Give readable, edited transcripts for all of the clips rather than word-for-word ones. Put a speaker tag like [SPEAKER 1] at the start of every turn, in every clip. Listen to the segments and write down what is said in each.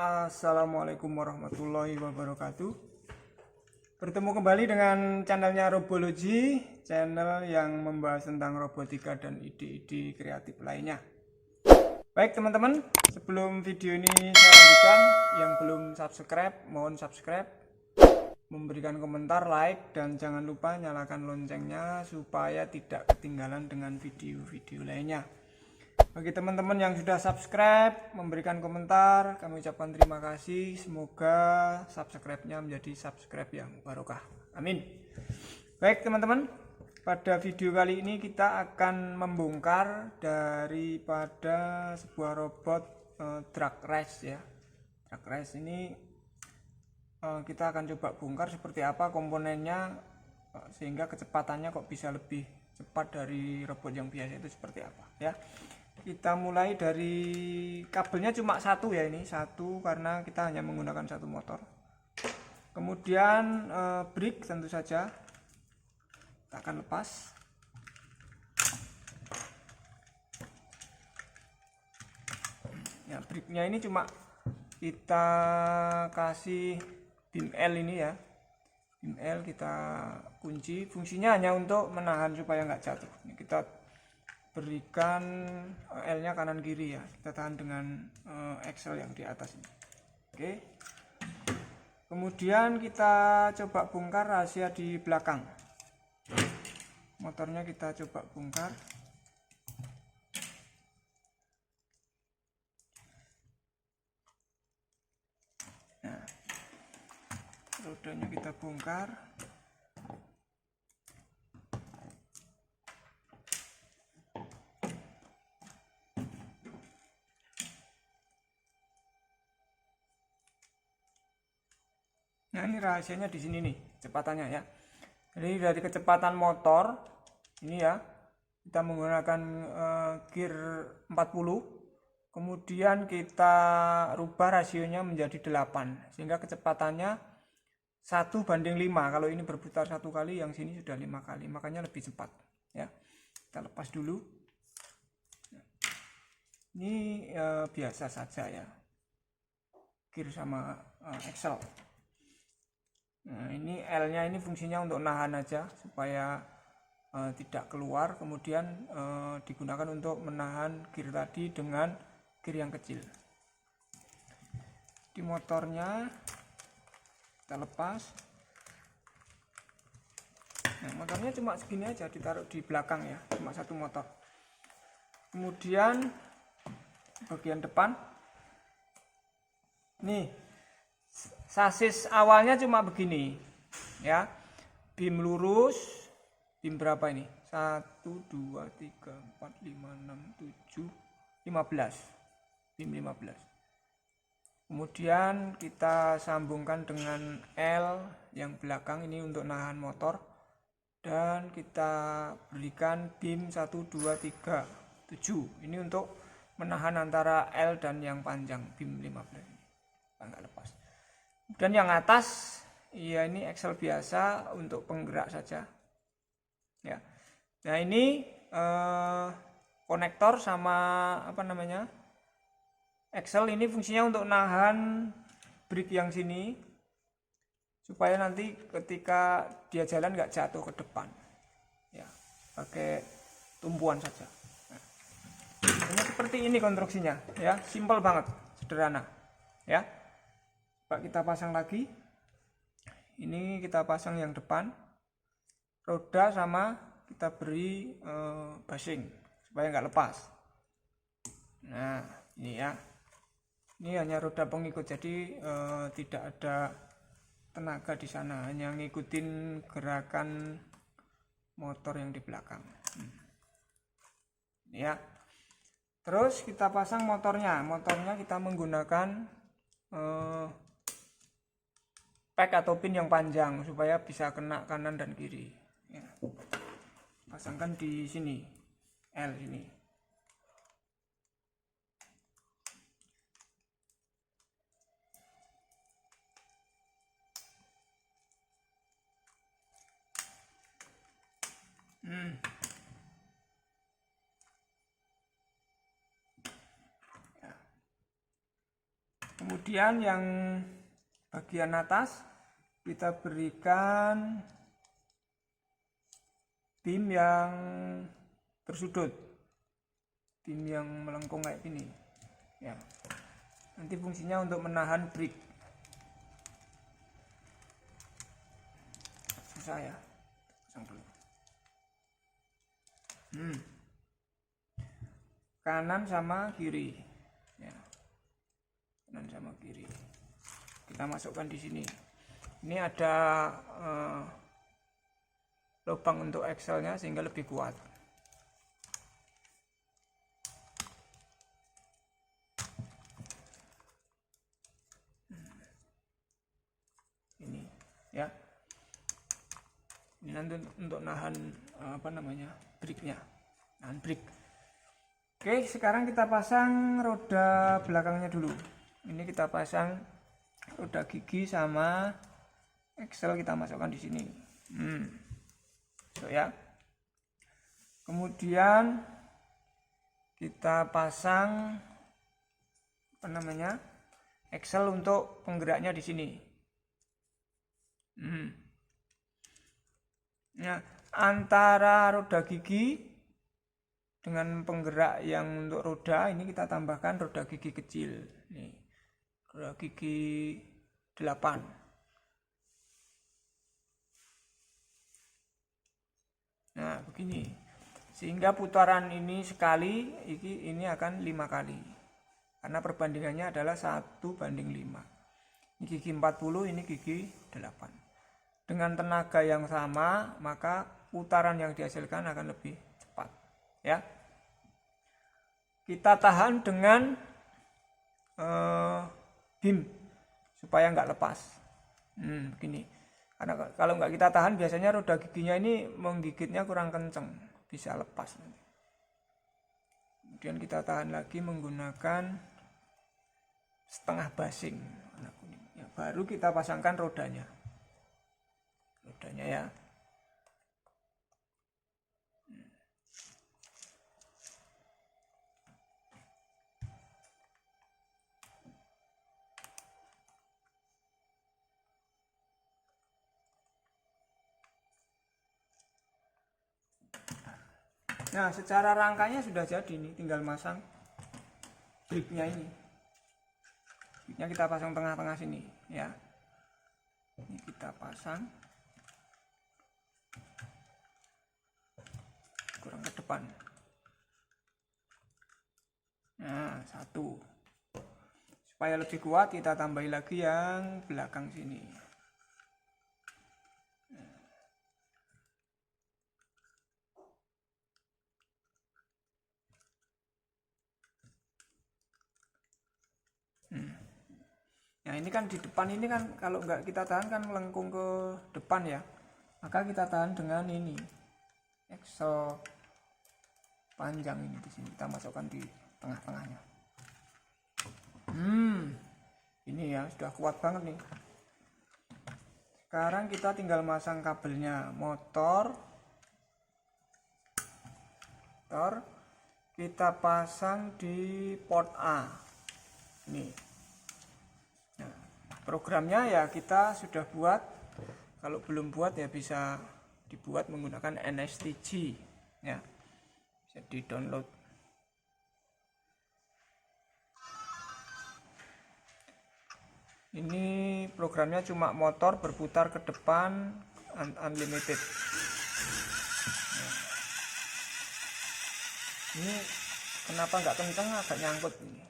[SPEAKER 1] Assalamualaikum warahmatullahi wabarakatuh. Bertemu kembali dengan channelnya Robology, channel yang membahas tentang robotika dan ide-ide kreatif lainnya. Baik teman-teman, sebelum video ini saya lanjutkan, yang belum subscribe mohon subscribe, memberikan komentar, like, dan jangan lupa nyalakan loncengnya supaya tidak ketinggalan dengan video-video lainnya. Bagi teman-teman yang sudah subscribe, memberikan komentar, kami ucapkan terima kasih. Semoga subscribe-nya menjadi subscribe yang barokah. Amin. Baik teman-teman, pada video kali ini kita akan membongkar daripada sebuah robot drag race ya. Drag race ini kita akan coba bongkar seperti apa komponennya, sehingga kecepatannya kok bisa lebih cepat dari robot yang biasa itu seperti apa ya. Kita mulai dari kabelnya cuma satu ya, ini satu karena kita hanya menggunakan satu motor. Kemudian brake tentu saja kita akan lepas. Ya, brake-nya ini cuma kita kasih bim L ini ya. Bim L kita kunci, fungsinya hanya untuk menahan supaya nggak jatuh. Ini kita berikan L-nya kanan kiri ya, kita tahan dengan axle yang di atas ini. Oke. Kemudian kita coba bongkar rahasia di belakang. Motornya kita coba bongkar. Nah, rodanya kita bongkar. Nah, ini rahasianya di sini nih, kecepatannya ya. Jadi dari kecepatan motor ini ya, kita menggunakan gear 40, kemudian kita rubah rasionya menjadi 8, sehingga kecepatannya 1:5. Kalau ini berputar 1 kali, yang sini sudah 5 kali, makanya lebih cepat ya. Kita lepas dulu. Ini biasa saja ya, gear sama axle. Nah, ini L-nya ini fungsinya untuk nahan aja supaya tidak keluar, kemudian digunakan untuk menahan gear tadi dengan gear yang kecil. Di motornya kita lepas. Nah, motornya cuma segini aja, ditaruh di belakang ya, cuma satu motor. Kemudian bagian depan nih, sasis awalnya cuma begini ya, bim lurus, bim berapa ini, 1 2 3 4 5 6 7 15, bim 15. Kemudian kita sambungkan dengan L yang belakang ini untuk nahan motor, dan kita berikan bim 1 2 3 7 ini untuk menahan antara L dan yang panjang, bim 15 ini nggak lepas. Dan yang atas ya, ini axle biasa untuk penggerak saja ya. Nah, ini konektor sama apa namanya, axle ini fungsinya untuk nahan brake yang sini supaya nanti ketika dia jalan nggak jatuh ke depan ya, pakai tumpuan saja. Nah, seperti ini konstruksinya ya, simple banget, sederhana ya. Kita pasang lagi, ini kita pasang yang depan, roda sama kita beri basing supaya nggak lepas. Nah, ini ya, ini hanya roda pengikut, jadi tidak ada tenaga di sana, hanya ngikutin gerakan motor yang di belakang. Ini ya. Terus kita pasang motornya kita menggunakan pack atau pin yang panjang supaya bisa kena kanan dan kiri ya. Pasangkan di sini L ini. Kemudian yang bagian atas kita berikan bim yang bersudut, bim yang melengkung kayak gini ya. Nanti fungsinya untuk menahan brick. Susah ya, pasang dulu. Kanan sama kiri ya, kanan sama kiri kita masukkan di sini. Ini ada lubang untuk Excel-nya sehingga lebih kuat. Ini ya, ini nanti untuk nahan bricknya, nahan brick. Oke, sekarang kita pasang roda belakangnya dulu. Ini kita pasang roda gigi sama Excel, kita masukkan di sini. So ya. Kemudian kita pasang Excel untuk penggeraknya di sini. Nah, antara roda gigi dengan penggerak yang untuk roda ini kita tambahkan roda gigi kecil. Nih, roda gigi 8. Nah, begini. Sehingga putaran ini sekali, ini akan 5 kali. Karena perbandingannya adalah 1:5. Ini gigi 40, ini gigi 8. Dengan tenaga yang sama, maka putaran yang dihasilkan akan lebih cepat. Ya, kita tahan dengan bim supaya nggak lepas. Begini. Karena kalau nggak kita tahan, biasanya roda giginya ini menggigitnya kurang kenceng, bisa lepas. Kemudian kita tahan lagi menggunakan setengah basing warna kuning. Ya, baru kita pasangkan rodanya ya. Nah, secara rangkanya sudah jadi nih, tinggal masang bricknya ini. Bricknya kita pasang tengah-tengah sini ya. Ini kita pasang kurang ke depan. Nah, 1. Supaya lebih kuat kita tambahin lagi yang belakang sini. Nah, ini kan di depan ini kan kalau nggak kita tahan kan melengkung ke depan ya. Maka kita tahan dengan ini. Excel panjang ini di sini kita masukkan di tengah-tengahnya. Ini ya sudah kuat banget nih. Sekarang kita tinggal masang kabelnya, motor kita pasang di port A. Nih. Nah, programnya ya kita sudah buat. Kalau belum buat ya bisa dibuat menggunakan NSTG ya. Bisa di-download. Ini programnya cuma motor berputar ke depan unlimited. Ini kenapa nggak kenceng, agak nyangkut ini.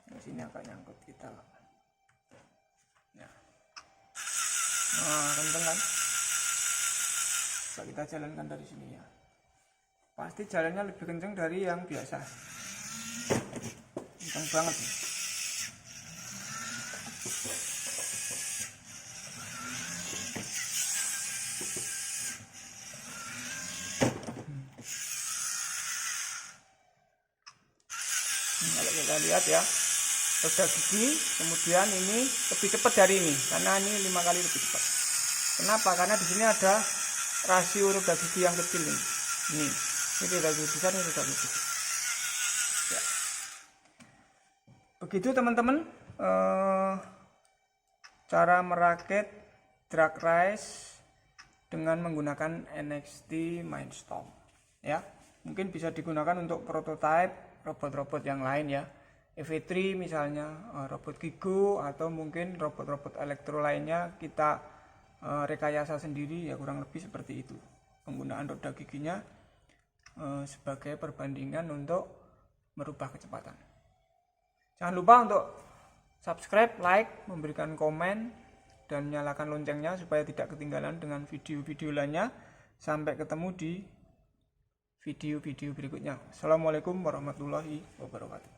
[SPEAKER 1] Di sini agak nyangkut kita. Ya. Nah, kenceng kan? Coba kita jalankan dari sini ya. Pasti jalannya lebih kenceng dari yang biasa. Kenceng banget nih. Kalau kita lihat ya, roda gigi kemudian ini lebih cepat dari ini karena ini 5 kali lebih cepat. Kenapa? Karena di sini ada rasio roda gigi yang kecil nih. Ini roda gigi besar, ini roda gigi kecil. Ya. Begitu teman-teman cara merakit drag race dengan menggunakan NXT Mindstorm ya. Mungkin bisa digunakan untuk prototype robot-robot yang lain ya, EV3 misalnya, robot Gigo, atau mungkin robot-robot elektro lainnya kita rekayasa sendiri ya, kurang lebih seperti itu. Penggunaan roda giginya sebagai perbandingan untuk merubah kecepatan. Jangan lupa untuk subscribe, like, memberikan komen, dan nyalakan loncengnya supaya tidak ketinggalan dengan video-video lainnya. Sampai ketemu di video-video berikutnya. Assalamualaikum warahmatullahi wabarakatuh.